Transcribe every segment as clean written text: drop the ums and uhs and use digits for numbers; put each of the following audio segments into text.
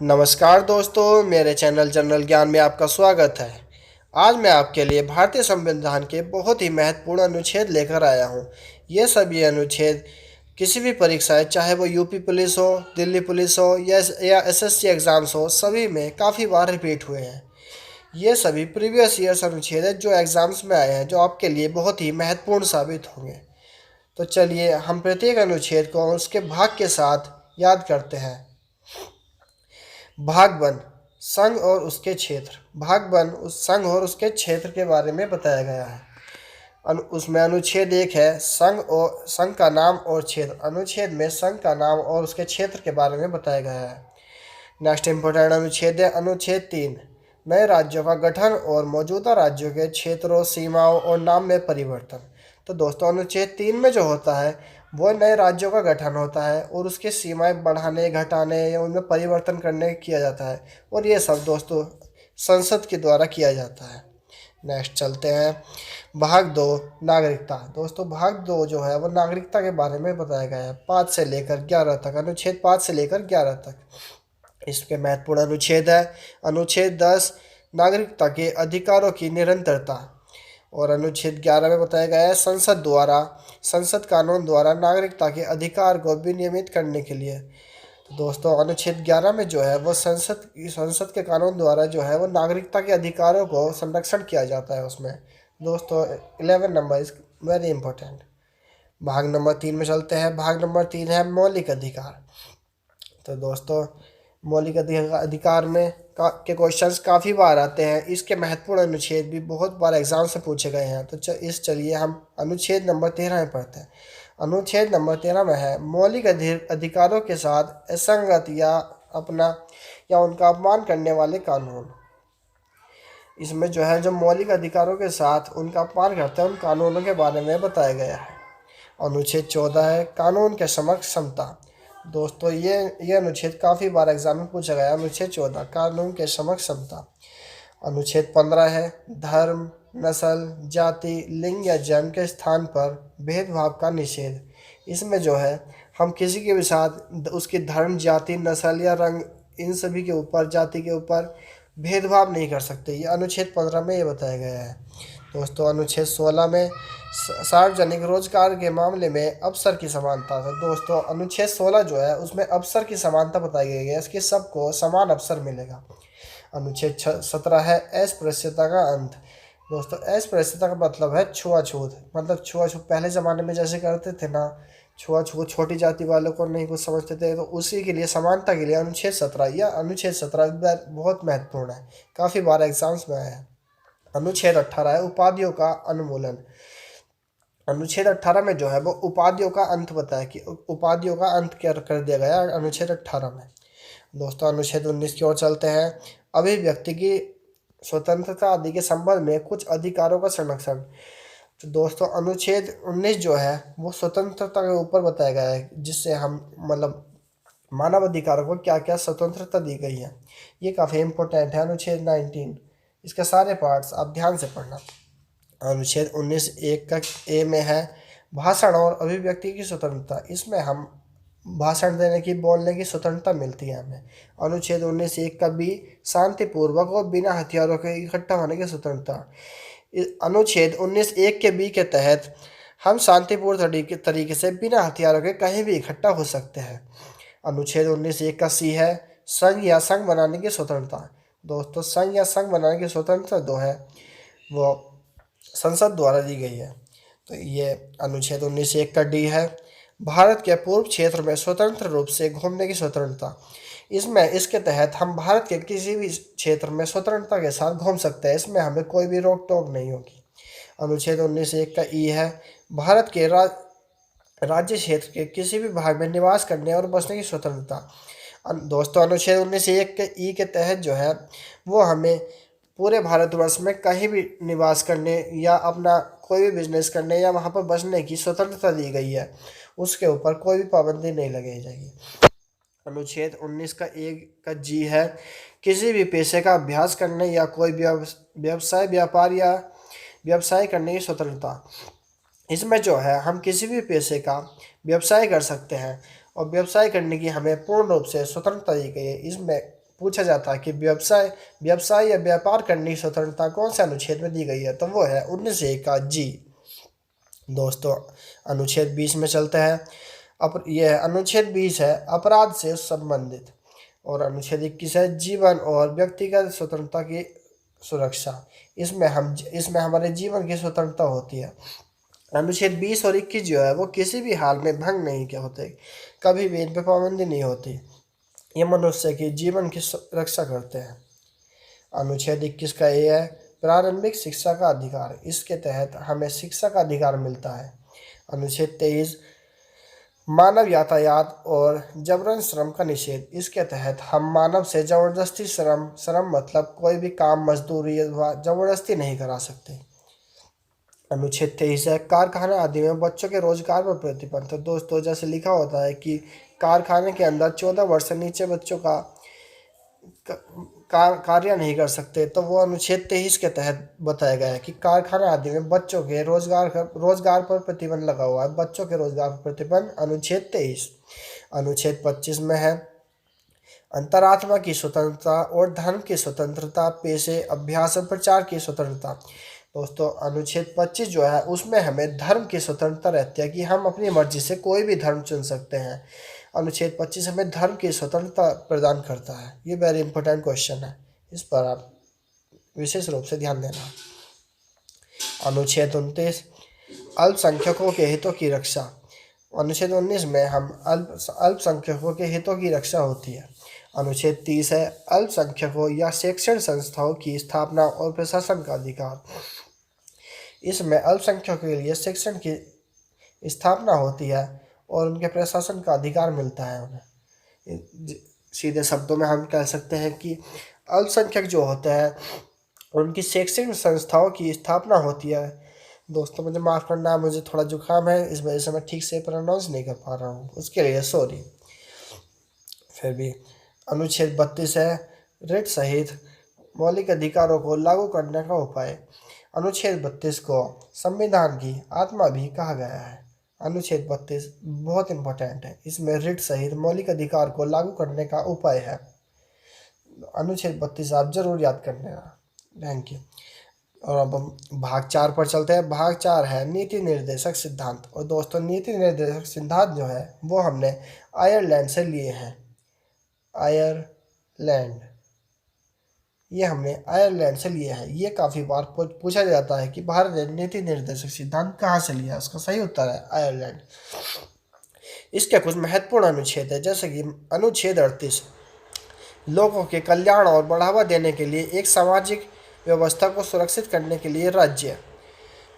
नमस्कार दोस्तों, मेरे चैनल जनरल ज्ञान में आपका स्वागत है। आज मैं आपके लिए भारतीय संविधान के बहुत ही महत्वपूर्ण अनुच्छेद लेकर आया हूँ। ये सभी अनुच्छेद किसी भी परीक्षाएं, चाहे वो यूपी पुलिस हो, दिल्ली पुलिस हो या एसएससी एग्ज़ाम्स हो, सभी में काफ़ी बार रिपीट हुए हैं। ये सभी प्रीवियस ईयर्स अनुच्छेद हैं जो एग्ज़ाम्स में आए हैं, जो आपके लिए बहुत ही महत्वपूर्ण साबित होंगे। तो चलिए हम प्रत्येक अनुच्छेद को उसके भाग के साथ याद करते हैं। भाग वन, संघ और उसके क्षेत्र। भाग वन उस संघ और उसके क्षेत्र के बारे में बताया गया है। उसमें अनुच्छेद एक है संघ का नाम और क्षेत्र। अनुच्छेद में संघ का नाम और उसके क्षेत्र के बारे में बताया गया है। नेक्स्ट इंपॉर्टेंट अनुच्छेद है अनुच्छेद तीन, नए राज्यों का गठन और मौजूदा राज्यों के क्षेत्रों, सीमाओं और नाम में परिवर्तन। तो दोस्तों अनुच्छेद तीन में जो होता है वो नए राज्यों का गठन होता है और उसकी सीमाएं बढ़ाने, घटाने या उनमें परिवर्तन करने किया जाता है, और ये सब दोस्तों संसद के द्वारा किया जाता है। नेक्स्ट चलते हैं भाग दो, नागरिकता। दोस्तों भाग दो जो है वो नागरिकता के बारे में बताया गया है, 5 से लेकर 11 तक। अनुच्छेद 5 से लेकर 11 तक इसके महत्वपूर्ण अनुच्छेद है। अनुच्छेद 10, नागरिकता के अधिकारों की निरंतरता। और अनुच्छेद 11 में बताया गया है संसद कानून द्वारा नागरिकता के अधिकार को विनियमित करने के लिए। तो दोस्तों अनुच्छेद 11 में जो है वो संसद के कानून द्वारा जो है वो नागरिकता के अधिकारों को संरक्षण किया जाता है उसमें। दोस्तों 11 नंबर इज वेरी इंपॉर्टेंट। भाग नंबर 3 में चलते हैं। भाग नंबर 3 है मौलिक अधिकार। तो दोस्तों मौलिक अधिकार में के क्वेश्चंस काफ़ी बार आते हैं। इसके महत्वपूर्ण अनुच्छेद भी बहुत बार एग्जाम से पूछे गए हैं। तो चलिए हम अनुच्छेद नंबर 13 में पढ़ते हैं। अनुच्छेद नंबर 13 में है मौलिक अधिकारों के साथ असंगत या उनका अपमान करने वाले कानून। इसमें जो है जो मौलिक अधिकारों के साथ उनका अपमान करते हैं उन कानूनों के बारे में बताया गया है। अनुच्छेद 14 है कानून के समक्ष समता। दोस्तों ये अनुच्छेद काफ़ी बार एग्जाम में पूछा गया है। अनुच्छेद 14 कानून के समक्ष समता। अनुच्छेद 15 है धर्म, नस्ल, जाति, लिंग या जन्म के स्थान पर भेदभाव का निषेध। इसमें जो है हम किसी के भी साथ उसकी धर्म, जाति, नस्ल या रंग, इन सभी के ऊपर, जाति के ऊपर भेदभाव नहीं कर सकते। ये अनुच्छेद 15 में ये बताया गया है। दोस्तों अनुच्छेद 16 में सार्वजनिक रोजगार के मामले में अवसर की समानता। तो दोस्तों अनुच्छेद 16 जो है उसमें अवसर की समानता बताई गई है, इसकी सबको समान अवसर मिलेगा। अनुच्छेद 17 है अस्पृश्यता का अंत। दोस्तों अस्पृश्यता का मतलब है छुआछूत। मतलब छुआछूत पहले ज़माने में जैसे करते थे ना, छुआछूत छोटी जाति वालों को नहीं कुछ समझते थे, तो उसी के लिए, समानता के लिए अनुच्छेद 17, या अनुच्छेद 17 बहुत महत्वपूर्ण है, काफ़ी बार एग्जाम्स में आया है। अनुच्छेद 18 है उपाधियों का अनुमूलन। अनुच्छेद 18 में जो है वो उपाधियों का अंत बताया कि उपाधियों का अंत क्या कर दिया गया अनुच्छेद 18 में। दोस्तों अनुच्छेद 19 की ओर चलते हैं। अभिव्यक्ति की स्वतंत्रता आदि के संबंध में कुछ अधिकारों का संरक्षण। तो दोस्तों अनुच्छेद 19 जो है वो स्वतंत्रता के ऊपर बताया गया है, जिससे हम मतलब मानव अधिकारों को क्या क्या स्वतंत्रता दी गई है। ये काफ़ी इंपॉर्टेंट है। अनुच्छेद 19, इसके सारे पार्ट्स आप ध्यान से पढ़ना। अनुच्छेद 19 एक का ए में है भाषण और अभिव्यक्ति की स्वतंत्रता। इसमें हम भाषण देने की, बोलने की स्वतंत्रता मिलती है हमें। अनुच्छेद 19 एक का बी शांतिपूर्वक और बिना हथियारों के इकट्ठा होने की स्वतंत्रता। अनुच्छेद 19 एक के बी के तहत हम शांतिपूर्ण तरीके से बिना हथियारों के कहीं भी इकट्ठा हो सकते हैं। अनुच्छेद 19 एक का सी है संघ या संघ बनाने की स्वतंत्रता। दोस्तों संघ या संघ बनाने की स्वतंत्रता जो है वो संसद द्वारा दी गई है। तो ये अनुच्छेद 19 एक का डी है भारत के पूर्व क्षेत्र में स्वतंत्र रूप से घूमने की स्वतंत्रता। इसमें इसके तहत हम भारत के किसी भी क्षेत्र में स्वतंत्रता के साथ घूम सकते हैं, इसमें हमें कोई भी रोक टोक नहीं होगी। अनुच्छेद 19 एक का ई है भारत के राज्य क्षेत्र के किसी भी भाग में निवास करने और बसने की स्वतंत्रता। दोस्तों अनुच्छेद 19 एक के ई के तहत जो है वो हमें पूरे भारतवर्ष में कहीं भी निवास करने या अपना कोई भी बिजनेस करने या वहाँ पर बसने की स्वतंत्रता दी गई है, उसके ऊपर कोई भी पाबंदी नहीं लगाई जाएगी। अनुच्छेद 19 का एक का जी है किसी भी पेशे का अभ्यास करने या कोई व्यवसाय, व्यापार या व्यवसाय करने की स्वतंत्रता। इसमें जो है हम किसी भी पेशे का व्यवसाय कर सकते हैं और व्यवसाय करने की हमें पूर्ण रूप से स्वतंत्रता दी गई है। इसमें पूछा जाता है कि व्यवसाय या व्यापार करने की स्वतंत्रता कौन से अनुच्छेद में दी गई है, तो वो है 19 का जी। दोस्तों अनुच्छेद 20 में चलते हैं। यह अनुच्छेद 20 है अपराध से संबंधित। और अनुच्छेद 21 है जीवन और व्यक्तिगत स्वतंत्रता की सुरक्षा। इसमें हमारे जीवन की स्वतंत्रता होती है। अनुच्छेद 20 और 21 जो है वो किसी भी हाल में भंग नहीं के होते, कभी भी इन पर पाबंदी नहीं होती। ये मनुष्य के जीवन की रक्षा करते हैं। अनुच्छेद 21 का ये है प्रारंभिक शिक्षा का अधिकार। इसके तहत हमें शिक्षा का अधिकार मिलता है। अनुच्छेद 23 मानव यातायात और जबरन श्रम का निषेध। इसके तहत हम मानव से जबरदस्ती श्रम मतलब कोई भी काम मजदूरी अथवा जबरदस्ती नहीं करा सकते। अनुच्छेद 23 है कारखाना आदि में बच्चों के रोजगार पर प्रतिबंध। तो दोस्तों जैसे लिखा होता है कि कारखाने के अंदर 14 वर्ष से नीचे बच्चों का कार्य नहीं कर सकते, तो वो अनुच्छेद 23 के तहत बताया गया है कि कारखाना आदि में बच्चों के रोजगार पर प्रतिबंध लगा हुआ है। बच्चों के रोजगार पर प्रतिबंध अनुच्छेद 23। अनुच्छेद 25 में है अंतरात्मा की स्वतंत्रता और धर्म की स्वतंत्रता, पेशे अभ्यास और प्रचार की स्वतंत्रता। दोस्तों अनुच्छेद 25 जो है उसमें हमें धर्म की स्वतंत्रता रहती है कि हम अपनी मर्जी से कोई भी धर्म चुन सकते हैं। अनुच्छेद 25 हमें धर्म की स्वतंत्रता प्रदान करता है। ये वेरी इंपॉर्टेंट क्वेश्चन है, इस पर आप विशेष रूप से ध्यान देना। अनुच्छेद 29 अल्पसंख्यकों के हितों की रक्षा। अनुच्छेद 19 में हम अल्पसंख्यकों के हितों की रक्षा होती है। अनुच्छेद 30 है अल्पसंख्यकों या शैक्षणिक संस्थाओं की स्थापना और प्रशासन का अधिकार। इसमें अल्पसंख्यकों के लिए शिक्षण की स्थापना होती है और उनके प्रशासन का अधिकार मिलता है उन्हें। सीधे शब्दों में हम कह सकते हैं कि अल्पसंख्यक जो होते हैं उनकी शैक्षणिक संस्थाओं की स्थापना होती है। दोस्तों मुझे माफ़ करना, मुझे थोड़ा जुकाम है, इस वजह से मैं ठीक से प्रोनाउंस नहीं कर पा रहा हूँ, उसके लिए सॉरी। फिर भी अनुच्छेद 32 है रिट सहित मौलिक अधिकारों को लागू करने का उपाय। अनुच्छेद 32 को संविधान की आत्मा भी कहा गया है। अनुच्छेद 32 बहुत इंपॉर्टेंट है, इसमें रिट सहित मौलिक अधिकार को लागू करने का उपाय है। अनुच्छेद 32 आप जरूर याद कर लेना। Thank you. और अब हम भाग 4 पर चलते हैं। भाग 4 है नीति निर्देशक सिद्धांत। और दोस्तों नीति निर्देशक सिद्धांत जो है वो हमने आयरलैंड से लिए हैं। आयरलैंड, ये हमने आयरलैंड से लिया है। ये काफ़ी बार पूछा जाता है कि भारत ने नीति निर्देशक सिद्धांत कहाँ से लिया। उसका सही उत्तर है आयरलैंड। इसके कुछ महत्वपूर्ण अनुच्छेद है, जैसे कि अनुच्छेद 38 लोगों के कल्याण और बढ़ावा देने के लिए एक सामाजिक व्यवस्था को सुरक्षित करने के लिए राज्य।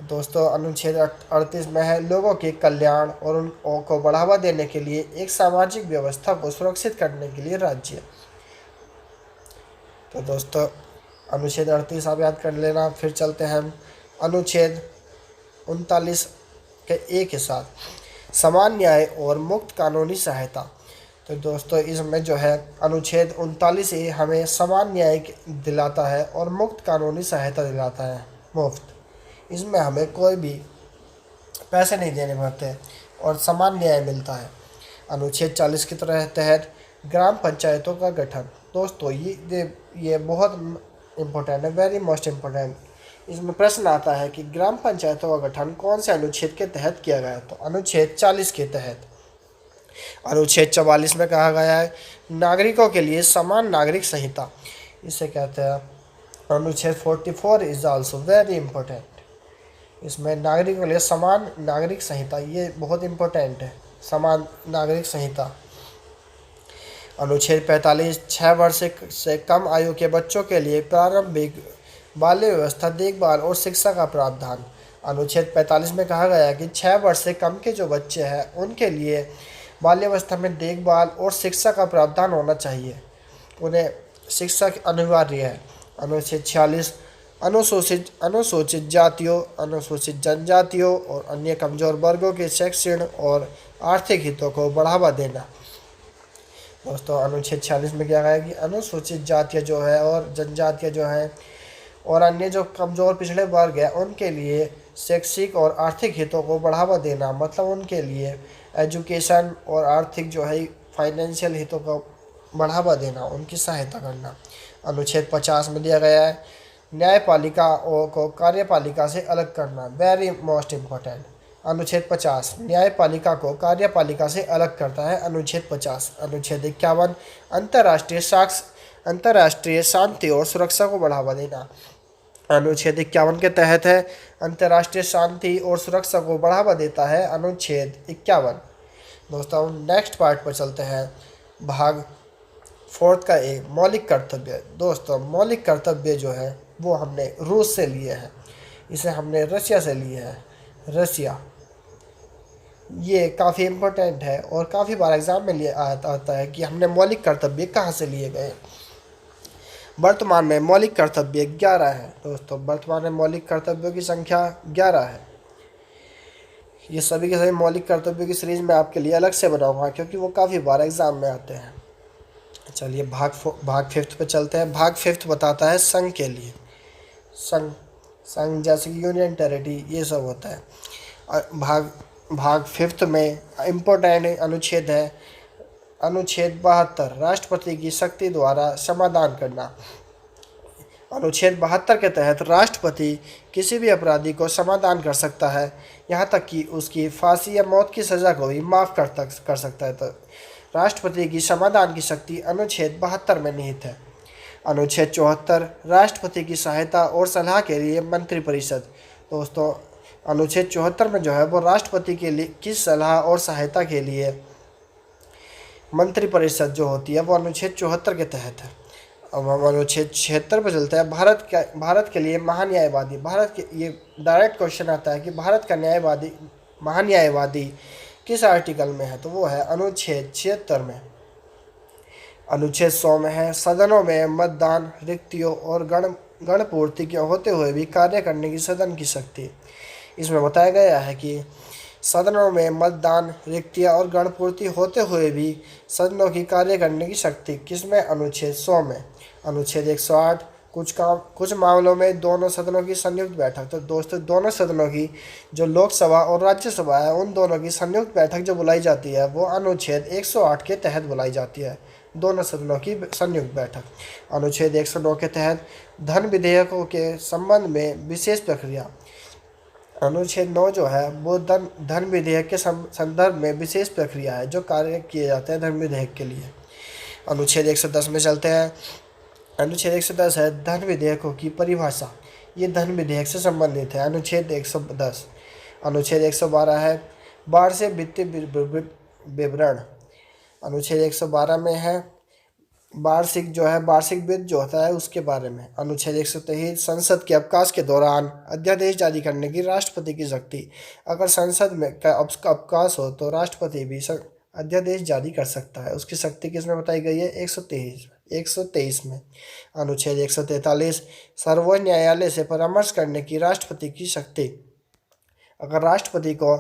दोस्तों अनुच्छेद 38 में है लोगों के कल्याण और उनको बढ़ावा देने के लिए एक सामाजिक व्यवस्था को सुरक्षित करने के लिए राज्य। तो दोस्तों अनुच्छेद 38 आप याद कर लेना। फिर चलते हैं हम अनुच्छेद 39 के ए के साथ समान न्याय और मुक्त कानूनी सहायता। तो दोस्तों इसमें जो है अनुच्छेद 39 ए हमें समान न्याय दिलाता है और मुक्त कानूनी सहायता दिलाता है, मुफ्त। इसमें हमें कोई भी पैसे नहीं देने पड़ते और समान न्याय मिलता है। अनुच्छेद 40 के तहत ग्राम पंचायतों का गठन। दोस्तों ये बहुत इम्पोर्टेंट है, वेरी मोस्ट इम्पोर्टेंट। इसमें प्रश्न आता है कि ग्राम पंचायतों का गठन कौन से अनुच्छेद के तहत किया गया है, तो अनुच्छेद 40 के तहत। अनुच्छेद 44 में कहा गया है नागरिकों के लिए समान नागरिक संहिता, इसे कहते हैं। अनुच्छेद 44 इज आल्सो वेरी इंपॉर्टेंट। इसमें नागरिकों के लिए समान नागरिक संहिता, ये बहुत इंपॉर्टेंट है, समान नागरिक संहिता। अनुच्छेद 45 6 वर्ष से कम आयु के बच्चों के लिए प्रारंभिक बाल्य व्यवस्था, देखभाल और शिक्षा का प्रावधान। अनुच्छेद 45 में कहा गया है कि 6 वर्ष से कम के जो बच्चे हैं उनके लिए बाल्यावस्था में देखभाल और शिक्षा का प्रावधान होना चाहिए, उन्हें शिक्षा अनिवार्य है। अनुच्छेद 46 अनुसूचित जातियों, अनुसूचित जनजातियों और अन्य कमजोर वर्गों के शैक्षणिक और आर्थिक हितों को बढ़ावा देना। दोस्तों अनुच्छेद 46 में क्या है कि अनुसूचित जातियाँ जो है और जनजातियाँ जो हैं और अन्य जो कमज़ोर पिछड़े वर्ग हैं उनके लिए शैक्षिक और आर्थिक हितों को बढ़ावा देना, मतलब उनके लिए एजुकेशन और आर्थिक जो है फाइनेंशियल हितों को बढ़ावा देना, उनकी सहायता करना। अनुच्छेद 50 में दिया गया है न्यायपालिका को कार्यपालिका से अलग करना, वेरी मोस्ट इम्पोर्टेंट। अनुच्छेद 50 न्यायपालिका को कार्यपालिका से अलग करता है। अनुच्छेद 50। अनुच्छेद 51 अंतर्राष्ट्रीय शांति और सुरक्षा को बढ़ावा देना। अनुच्छेद 51 के तहत है अंतर्राष्ट्रीय शांति और सुरक्षा को बढ़ावा देता है अनुच्छेद 51। दोस्तों नेक्स्ट पार्ट पर चलते हैं। भाग 4 का एक मौलिक कर्तव्य। दोस्तों मौलिक कर्तव्य जो है वो हमने रूस से लिए हैं, इसे हमने रशिया से लिए हैं। रशिया ये काफ़ी इम्पोर्टेंट है और काफ़ी बार एग्जाम में लिए आता है कि हमने मौलिक कर्तव्य कहाँ से लिए गए। वर्तमान में मौलिक कर्तव्य 11 है। दोस्तों वर्तमान में मौलिक कर्तव्यों की संख्या 11 है। ये सभी के सभी मौलिक कर्तव्यों की सीरीज मैं आपके लिए अलग से बनाऊंगा क्योंकि वो काफ़ी बार एग्जाम में आते हैं। चलिए भाग 5 पे चलते हैं। भाग 5 बताता है संघ के लिए। संघ जैसे कि यूनियन टेरिटरी ये सब होता है। भाग 5 में इम्पोर्टेंट अनुच्छेद है अनुच्छेद 72 राष्ट्रपति की शक्ति द्वारा समाधान करना। अनुच्छेद 72 के तहत राष्ट्रपति किसी भी अपराधी को समाधान कर सकता है, यहाँ तक कि उसकी फांसी या मौत की सज़ा को भी माफ़ कर सकता है। तो राष्ट्रपति की समाधान की शक्ति अनुच्छेद 72 में निहित है। अनुच्छेद 74 राष्ट्रपति की सहायता और सलाह के लिए मंत्रिपरिषद। दोस्तों अनुच्छेद 74 में जो है वो राष्ट्रपति के लिए की सलाह और सहायता के लिए मंत्रिपरिषद जो होती है वो अनुच्छेद 74 के तहत है। अब हम अनुच्छेद 76 पर चलते हैं। भारत के लिए महान्यायवादी। भारत के ये डायरेक्ट क्वेश्चन आता है कि भारत का महान्यायवादी किस आर्टिकल में है, तो वो है अनुच्छेद 76 में। अनुच्छेद 100 में है सदनों में मतदान, रिक्तियों और गणपूर्ति के होते हुए भी कार्य करने की सदन की शक्ति। इसमें बताया गया है कि सदनों में मतदान, रिक्तियाँ और गणपूर्ति होते हुए भी सदनों की कार्य करने की शक्ति किसमें? अनुच्छेद 100 में। अनुच्छेद 108 कुछ मामलों में दोनों सदनों की संयुक्त बैठक। तो दोस्तों दोनों सदनों की जो लोकसभा और राज्यसभा है उन दोनों की संयुक्त बैठक जो बुलाई जाती है वो अनुच्छेद 108 के तहत बुलाई जाती है, दोनों सदनों की संयुक्त बैठक। अनुच्छेद 109 के तहत धन विधेयकों के संबंध में विशेष प्रक्रिया। अनुच्छेद 9 जो है वो धन विधेयक के संदर्भ में विशेष प्रक्रिया है जो कार्य किए जाते हैं धन विधेयक के लिए। अनुच्छेद 110 में चलते हैं। अनुच्छेद 110 है धन विधेयकों की परिभाषा, ये धन विधेयक से संबंधित है। अनुच्छेद 110। अनुच्छेद 112 है वार्षिक वित्तीय विवरण। अनुच्छेद 112 में है वार्षिक वित्त जो होता है उसके बारे में। अनुच्छेद 123 संसद के अवकाश के दौरान अध्यादेश जारी करने की राष्ट्रपति की शक्ति। अगर संसद में का अवकाश हो तो राष्ट्रपति भी अध्यादेश जारी कर सकता है, उसकी शक्ति किसमें बताई गई है? 123 में। अनुच्छेद 143 सर्वोच्च न्यायालय से परामर्श करने की राष्ट्रपति की शक्ति। अगर राष्ट्रपति को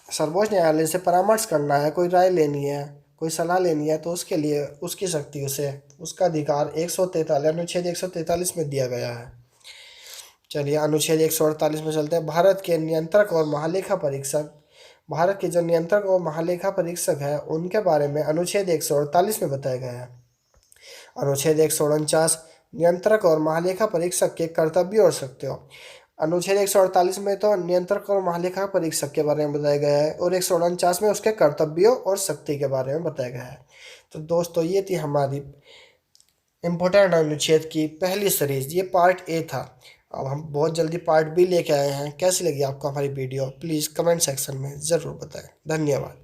सर्वोच्च न्यायालय से परामर्श करना है, कोई राय लेनी है, कोई सलाह लेनी है, तो उसके लिए उसकी शक्ति उसका अधिकार 143 अनुच्छेद 143 में दिया गया है। चलिए अनुच्छेद 148 में चलते हैं। भारत के नियंत्रक और महालेखा परीक्षक। भारत के जो नियंत्रक और महालेखा परीक्षक है उनके बारे में अनुच्छेद 148 में बताया गया है। अनुच्छेद 149 नियंत्रक और महालेखा परीक्षक के कर्तव्यों और शक्तियों। अनुच्छेद 148 में तो नियंत्रक और महालेखा परीक्षक के बारे में बताया गया है और 149 में उसके कर्तव्यों और शक्ति के बारे में बताया गया है। तो दोस्तों ये थी हमारी इम्पोर्टेंट अनुच्छेद की पहली सीरीज, ये पार्ट ए था। अब हम बहुत जल्दी पार्ट बी लेके आए हैं। कैसी लगी आपको हमारी वीडियो? प्लीज़ कमेंट सेक्शन में ज़रूर बताएं। धन्यवाद।